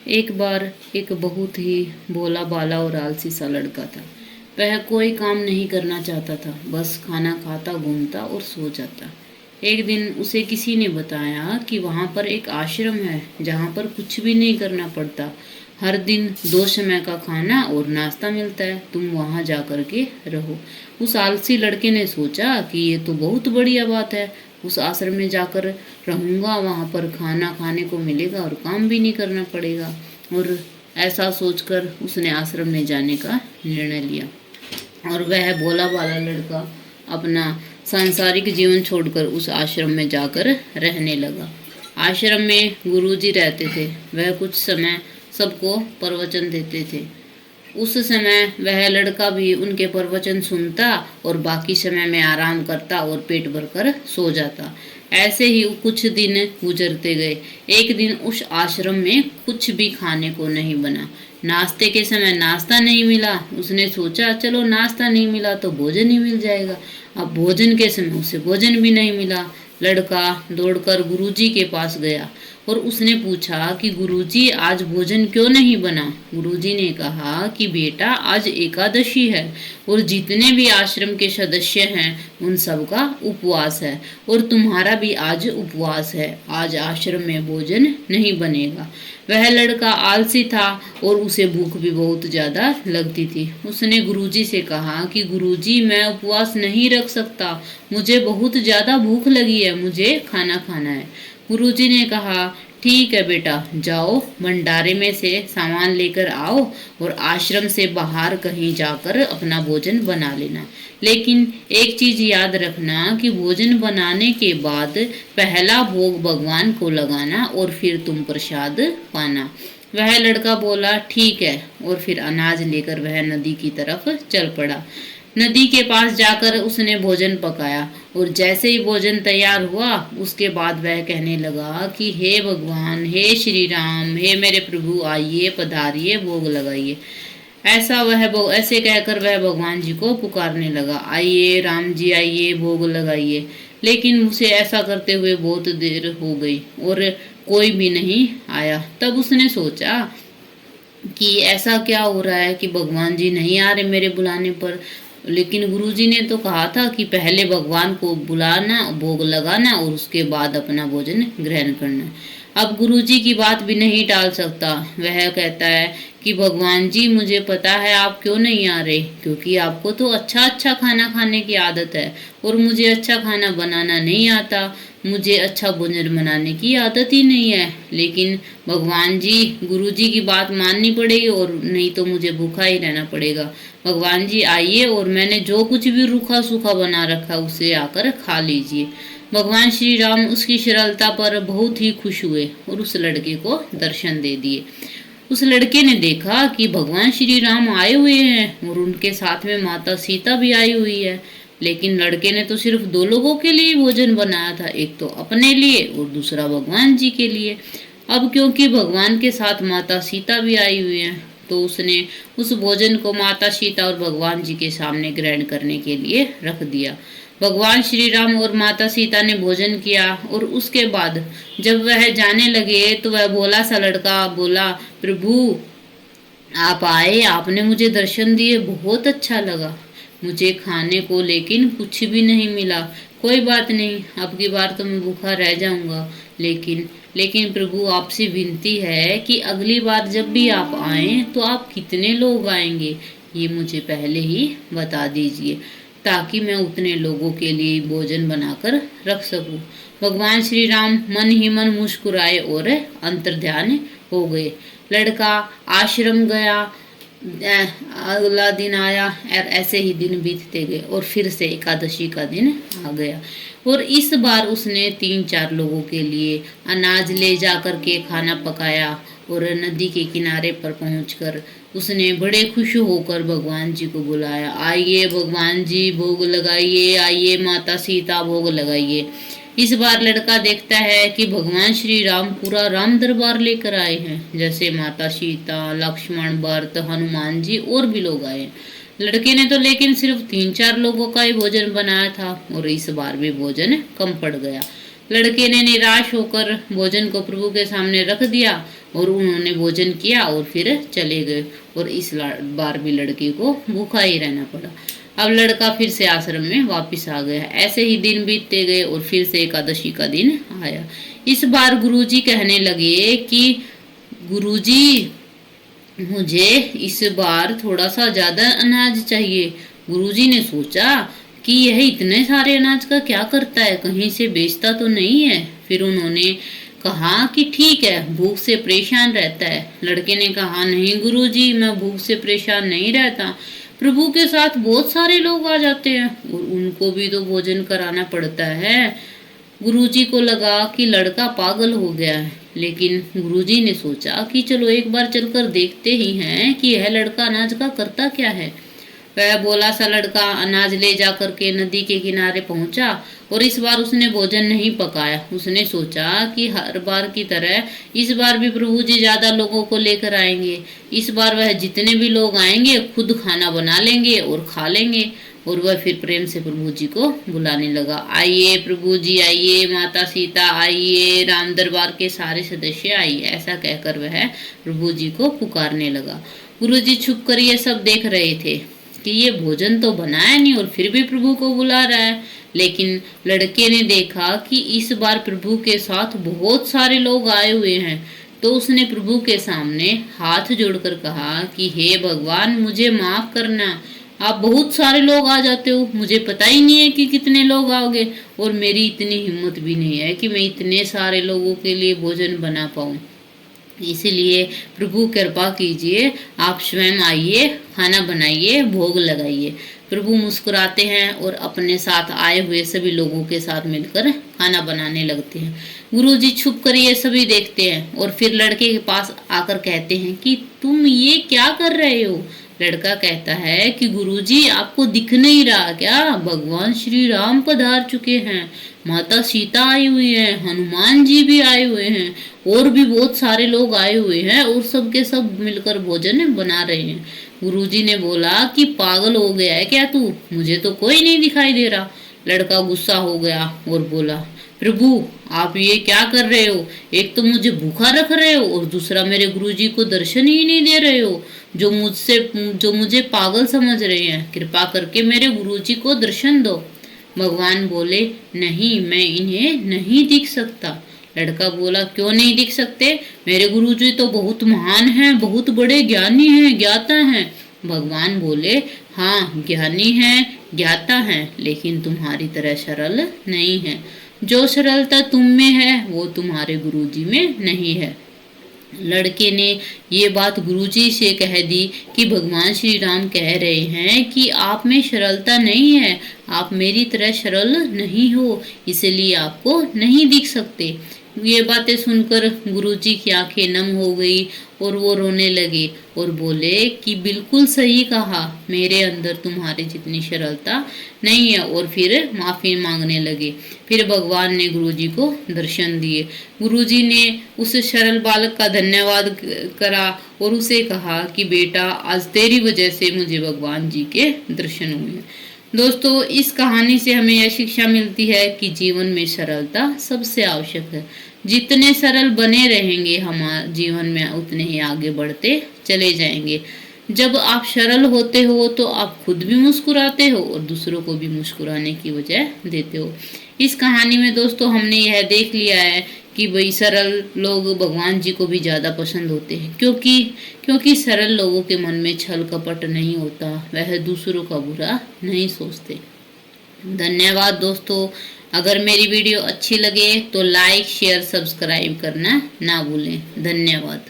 एक बार एक बहुत ही भोला भाला और आलसी सा लड़का था। वह कोई काम नहीं करना चाहता था, बस खाना खाता, घूमता और सो जाता। एक दिन उसे किसी ने बताया कि वहाँ पर एक आश्रम है जहाँ पर कुछ भी नहीं करना पड़ता। हर दिन 2 समय का खाना और नाश्ता मिलता है, तुम वहाँ जा कर के रहो। उस आलसी लड़के ने सोचा कि ये तो बहुत बढ़िया बात है, उस आश्रम में जाकर रहूँगा, वहाँ पर खाना खाने को मिलेगा और काम भी नहीं करना पड़ेगा। और ऐसा सोचकर उसने आश्रम में जाने का निर्णय लिया और वह भोला भाला लड़का अपना सांसारिक जीवन छोड़कर उस आश्रम में जाकर रहने लगा। आश्रम में गुरुजी रहते थे। वह कुछ समय सबको प्रवचन देते थे। उस समय वह लड़का भी उनके प्रवचन सुनता और बाकी समय में आराम करता और पेट भरकर सो जाता। ऐसे ही कुछ दिन गुजरते गए। एक दिन उस आश्रम में कुछ भी खाने को नहीं बना। नाश्ते के समय नाश्ता नहीं मिला। उसने सोचा चलो नाश्ता नहीं मिला तो भोजन ही मिल जाएगा। अब भोजन के समय उसे भोजन भी नहीं मिला। लड़का दौड़कर गुरुजी के पास गया और उसने पूछा कि गुरुजी आज भोजन क्यों नहीं बना। गुरुजी ने कहा कि बेटा आज एकादशी है और जितने भी आश्रम के सदस्य हैं उन सब का उपवास है और तुम्हारा भी आज उपवास है। आज आश्रम में भोजन नहीं बनेगा। वह लड़का आलसी था और उसे भूख भी बहुत ज्यादा लगती थी। उसने गुरुजी से कहा कि गुरुजी मैं उपवास नहीं रख सकता, मुझे बहुत ज्यादा भूख लगी है, मुझे खाना खाना है। गुरुजी ने कहा ठीक है बेटा, जाओ भंडारे में से सामान लेकर आओ और आश्रम से बाहर कहीं जाकर अपना भोजन बना लेना। लेकिन एक चीज याद रखना कि भोजन बनाने के बाद पहला भोग भगवान को लगाना और फिर तुम प्रसाद पाना। वह लड़का बोला ठीक है और फिर अनाज लेकर वह नदी की तरफ चल पड़ा। नदी के पास जाकर उसने भोजन पकाया और जैसे ही भोजन तैयार हुआ उसके बाद वह कहने लगा कि हे भगवान, हे श्री राम, हे मेरे प्रभु, आइए पधारिए, भोग लगाइए। ऐसे कहकर वह भगवान जी को पुकारने लगा, आइए राम जी आइए, भोग लगाइए। लेकिन उसे ऐसा करते हुए बहुत देर हो गई और कोई भी नहीं आया। तब उसने सोचा कि ऐसा क्या हो रहा है कि भगवान जी नहीं आ रहे मेरे बुलाने पर। लेकिन गुरुजी ने तो कहा था कि पहले भगवान को बुलाना, भोग लगाना और उसके बाद अपना भोजन ग्रहण करना। अब गुरुजी की बात भी नहीं टाल सकता। वह कहता है कि भगवान जी मुझे पता है आप क्यों नहीं आ रहे, क्योंकि आपको तो अच्छा अच्छा खाना खाने की आदत है और मुझे अच्छा खाना बनाना नहीं आता। मुझे अच्छा भोजन बनाने की आदत ही नहीं है। लेकिन भगवान जी, गुरुजी की बात माननी पड़ेगी और नहीं तो मुझे भूखा ही रहना पड़ेगा। भगवान जी आइए और मैंने जो कुछ भी रूखा सूखा बना रखा उसे आकर खा लीजिए। भगवान श्री राम उसकी सरलता पर बहुत ही खुश हुए और उस लड़के को दर्शन दे दिए। उस लड़के ने देखा कि भगवान श्री राम आए हुए हैं और उनके साथ में माता सीता भी आई हुई है। लेकिन लड़के ने तो सिर्फ 2 लोगों के लिए भोजन बनाया था, एक तो अपने लिए और दूसरा भगवान जी के लिए। अब क्योंकि भगवान के साथ माता सीता भी आई हुई है तो उसने उस भोजन को माता सीता और भगवान जी के सामने ग्रहण करने के लिए रख दिया। भगवान श्री राम और माता सीता ने भोजन किया और उसके बाद जब वह जाने लगे तो वह भोला सा लड़का बोला, प्रभु आप आए, आपने मुझे दर्शन दिए, बहुत अच्छा लगा। मुझे खाने को लेकिन कुछ भी नहीं मिला। कोई बात नहीं, अब की बार तो मैं भूखा रह जाऊंगा। लेकिन प्रभु आपसे विनती है कि अगली बार जब भी आप आए तो आप कितने लोग आएंगे ये मुझे पहले ही बता दीजिए, ताकि मैं उतने लोगों के लिए भोजन बनाकर रख सकूं। भगवान श्री राम मन ही मन मुस्कुराए और अंतर्ध्यान हो गए। लड़का आश्रम गया। अगला दिन आया और ऐसे ही दिन बीतते गए और फिर से एकादशी का दिन आ गया और इस बार उसने 3-4 लोगों के लिए अनाज ले जाकर के खाना पकाया और नदी के किनारे पर पहुंचकर उसने बड़े खुश होकर भगवान जी को बुलाया, आइए भगवान जी भोग लगाइए, आइए माता सीता भोग लगाइए। इस बार लड़का देखता है कि भगवान श्री राम पूरा राम दरबार लेकर आए हैं, जैसे माता सीता, लक्ष्मण, भरत, हनुमान जी और भी लोग आए। लड़के ने तो लेकिन सिर्फ 3-4 लोगों का ही भोजन बनाया था और इस बार भी भोजन कम पड़ गया। लड़के ने निराश होकर भोजन को प्रभु के सामने रख दिया और उन्होंने भोजन किया और फिर चले गए, और इस बार भी लड़के को भूखा ही रहना पड़ा। अब लड़का फिर से आश्रम में वापस आ गया। ऐसे ही दिन बीतते गए और फिर से एकादशी का दिन आया। इस बार गुरुजी कहने लगे कि गुरुजी, मुझे इस बार थोड़ा सा ज्यादा अनाज चाहिए। गुरुजी ने सोचा कि यह इतने सारे अनाज का क्या करता है, कहीं से बेचता तो नहीं है। फिर उन्होंने कहा कि ठीक है, भूख से परेशान रहता है। लड़के ने कहा, नहीं गुरुजी, मैं भूख से परेशान नहीं रहता। प्रभु के साथ बहुत सारे लोग आ जाते हैं और उनको भी तो भोजन कराना पड़ता है। गुरुजी को लगा कि लड़का पागल हो गया है, लेकिन गुरुजी ने सोचा कि चलो एक बार चलकर देखते ही हैं कि यह लड़का अनाज का करता क्या है। वह भोला सा लड़का अनाज ले जा करके नदी के किनारे पहुंचा और इस बार उसने भोजन नहीं पकाया। उसने सोचा कि हर बार की तरह इस बार भी प्रभु जी ज्यादा लोगों को लेकर आएंगे। इस बार वह जितने भी लोग आएंगे खुद खाना बना लेंगे और खा लेंगे। और वह फिर प्रेम से प्रभु जी को बुलाने लगा, आइए प्रभु जी आइए, माता सीता आइए, राम दरबार के सारे सदस्य आइए। ऐसा कहकर वह प्रभु जी को पुकारने लगा। गुरु जी छुप कर ये सब देख रहे थे कि ये भोजन तो बनाया नहीं और फिर भी प्रभु को बुला रहा है। लेकिन लड़के ने देखा कि इस बार प्रभु के साथ बहुत सारे लोग आए हुए हैं, तो उसने प्रभु के सामने हाथ जोड़कर कहा कि हे भगवान, मुझे माफ करना, आप बहुत सारे लोग आ जाते हो, मुझे पता ही नहीं है कि कितने लोग आओगे और मेरी इतनी हिम्मत भी नहीं है कि मैं इतने सारे लोगों के लिए भोजन बना पाऊँ। इसलिए प्रभु कृपा कीजिए, आप स्वयं आइए, खाना बनाइए, भोग लगाइए। प्रभु मुस्कुराते हैं और अपने साथ आए हुए सभी लोगों के साथ मिलकर खाना बनाने लगते हैं। गुरुजी छुप कर ये सभी देखते हैं और फिर लड़के के पास आकर कहते हैं कि तुम ये क्या कर रहे हो। लड़का कहता है कि गुरुजी, आपको दिख नहीं रहा क्या, भगवान श्री राम पधार चुके हैं, माता सीता आई हुई है, हनुमान जी भी आए हुए हैं और भी बहुत सारे लोग आए हुए हैं और सब के सब मिलकर भोजन बना रहे हैं। गुरुजी ने बोला कि पागल हो गया है क्या तू, मुझे तो कोई नहीं दिखाई दे रहा। लड़का गुस्सा हो गया और बोला, प्रभु आप ये क्या कर रहे हो, एक तो मुझे भूखा रख रहे हो और दूसरा मेरे गुरुजी को दर्शन ही नहीं दे रहे हो, जो मुझे पागल समझ रहे हैं। कृपा करके मेरे गुरुजी को दर्शन दो। भगवान बोले, नहीं, मैं इन्हें नहीं दिख सकता। लड़का बोला, क्यों नहीं दिख सकते, मेरे गुरुजी तो बहुत महान हैं, बहुत बड़े ज्ञानी हैं, ज्ञाता हैं। भगवान बोले, हाँ ज्ञानी हैं, ज्ञाता हैं, लेकिन तुम्हारी तरह सरल नहीं है। जो सरलता तुम में है वो तुम्हारे गुरुजी में नहीं है। लड़के ने ये बात गुरुजी से कह दी कि भगवान श्री राम कह रहे हैं कि आप में सरलता नहीं है, आप मेरी तरह सरल नहीं हो, इसलिए आपको नहीं दिख सकते। ये बातें सुनकर गुरुजी की आंखें नम हो गई और वो रोने लगे और बोले कि बिल्कुल सही कहा, मेरे अंदर तुम्हारे जितनी सरलता नहीं है, और फिर माफी मांगने लगे। फिर भगवान ने गुरुजी को दर्शन दिए। गुरुजी ने उस सरल बालक का धन्यवाद करा और उसे कहा कि बेटा, आज तेरी वजह से मुझे भगवान जी के दर्शन हुए। दोस्तों, इस कहानी से हमें यह शिक्षा मिलती है कि जीवन में सरलता सबसे आवश्यक है। जितने सरल बने रहेंगे हमारे जीवन में, उतने ही आगे बढ़ते चले जाएंगे। जब आप सरल होते हो तो आप खुद भी मुस्कुराते हो और दूसरों को भी मुस्कुराने की वजह देते हो। इस कहानी में दोस्तों हमने यह देख लिया है कि भाई सरल लोग भगवान जी को भी ज़्यादा पसंद होते हैं, क्योंकि सरल लोगों के मन में छल कपट नहीं होता, वह दूसरों का बुरा नहीं सोचते। धन्यवाद दोस्तों। अगर मेरी वीडियो अच्छी लगे तो लाइक, शेयर, सब्सक्राइब करना ना भूलें। धन्यवाद।